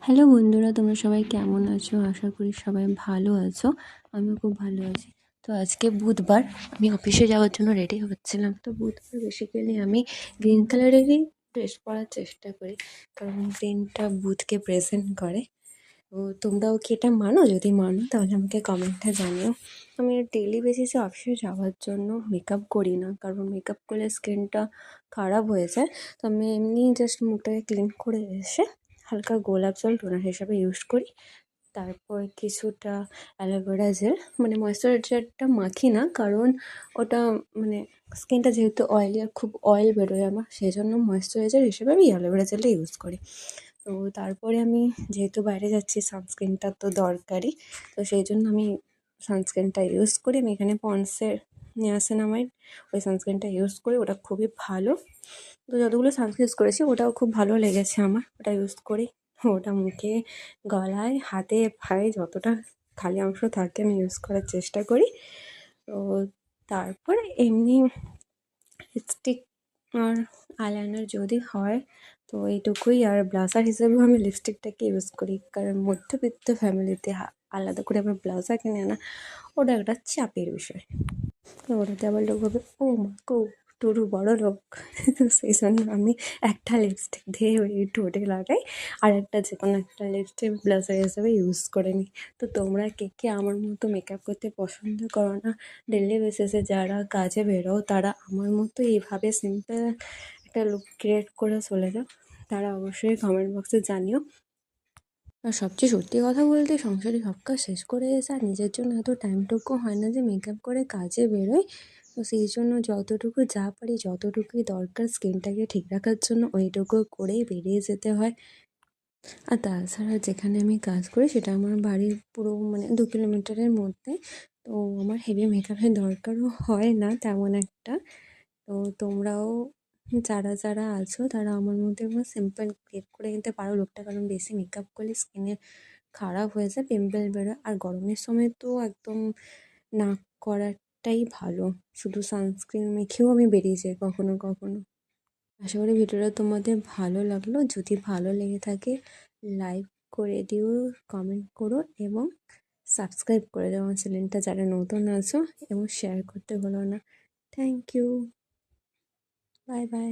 Hello বন্ধুরা, তোমরা সবাই কেমন আছো? আশা করি সবাই ভালো আছো। আমিও খুব ভালো আছি। তো আজকে বুধবার, আমি অফিসে যাওয়ার জন্য রেডি হচ্ছিলাম। তো বুধবার বেসিক্যালি আমি গ্রিন কালারেরই ড্রেস পরার চেষ্টা করি, কারণ গ্রিনটা বুধকে প্রেজেন্ট করে। তো তোমরাও কি এটা মানো? যদি মানো তাহলে আমাকে কমেন্টে জানিও। আমি ডেইলি বেসিসে অফিসে যাওয়ার জন্য মেকআপ করি না, কারণ মেকআপ করলে স্কিনটা খারাপ হয়ে যায়। তো আমি এমনি জাস্ট মুখটাকে ক্লিন করে এসে হালকা গোলাপ জল টোনার হিসাবে ইউজ করি। তারপর কিছুটা অ্যালোভেরা জেল, মানে ময়েশ্চারাইজারটা মাখি না, কারণ ওটা মানে স্কিনটা যেহেতু অয়েলি আর খুব অয়েল বেরোয় আমার, সেই জন্য ময়েশ্চারাইজার হিসেবে আমি অ্যালোভেরা জেলটা ইউজ করি। তো তারপরে আমি যেহেতু বাইরে যাচ্ছি, সানস্ক্রিনটা তো দরকারই। তো সেই জন্য আমি সানস্ক্রিনটা ইউজ করি। আমি এখানে পন্ডসের নিয়াসিনামাইড ওই সানস্ক্রিনটা ইউজ করি, ওটা খুবই ভালো। তো যতগুলো সানস্ক্রিন ইউজ করেছি ওটাও খুব ভালো লেগেছে আমার, ওটা ইউজ করি। ওটা মুখে, গলায়, হাতে, পায়ে যতটা খালি অংশ থাকে আমি ইউজ করার চেষ্টা করি। তো তারপর এমনি লিপস্টিক আর আইলাইনার যদি হয় তো এইটুকুই। আর ব্লাজার হিসেবেও আমি লিপস্টিকটাকে ইউজ করি, কারণ মধ্যবিত্ত ফ্যামিলিতে আলাদা করে আবার ব্লাউজার কিনে আনা ওটা একটা চাপের বিষয়। তো ওটাতে আবার লোক ভাবে, ও মা গো, টুরু বড় লোক। তো সেই জন্য আমি একটা লিপস্টিক দিয়ে ওই ঠোঁটে লাগাই, আর একটা যে কোনো একটা লিপস্টিক ব্লাজার হিসেবে ইউজ করে নিই। তো তোমরা কে কে আমার মতো মেকআপ করতে পছন্দ করো না? ডেলি বেসিসে যারা কাজে বেরো তারা আমার মতো এইভাবে সিম্পল একটা লুক ক্রিয়েট করে চলে যাও, তারা অবশ্যই কমেন্ট বক্সে জানিও। আর সবচেয়ে সত্যি কথা বলতে, সংসারে সব কাজ শেষ করে এসে আর নিজের জন্য এত টাইমটুকু হয় না যে মেকআপ করে কাজে বেরোই। তো সেই জন্য যতটুকু যা পারি, যতটুকুই দরকার স্কিনটাকে ঠিক রাখার জন্য, ওইটুকু করেই বেরিয়ে যেতে হয়। আর তাছাড়া যেখানে আমি কাজ করি সেটা আমার বাড়ির পুরো মানে 2 কিলোমিটারের মধ্যে। তো আমার হেভি মেকআপের দরকারও হয় না তেমন একটা। তো তোমরাও যারা যারা আছো তারা আমার মধ্যে সিম্পল ক্রিয়েট করে নিতে পারো লুকটা, কারণ বেশি মেকআপ করলে স্কিনের খারাপ হয়ে যায়, পিম্পল বেরোয়। আর গরমের সময় তো একদম না করাটাই ভালো। শুধু সানস্ক্রিন মেখেও আমি বেরিয়ে যাই কখনো কখনো। আশা করি ভিডিওটা তোমাদের ভালো লাগলো। যদি ভালো লেগে থাকে লাইক করে দিও, কমেন্ট করো এবং সাবস্ক্রাইব করে দাও আমার চ্যানেলটা যারা নতুন আছো, এবং শেয়ার করতে ভুলো না। Thank you. Bye by.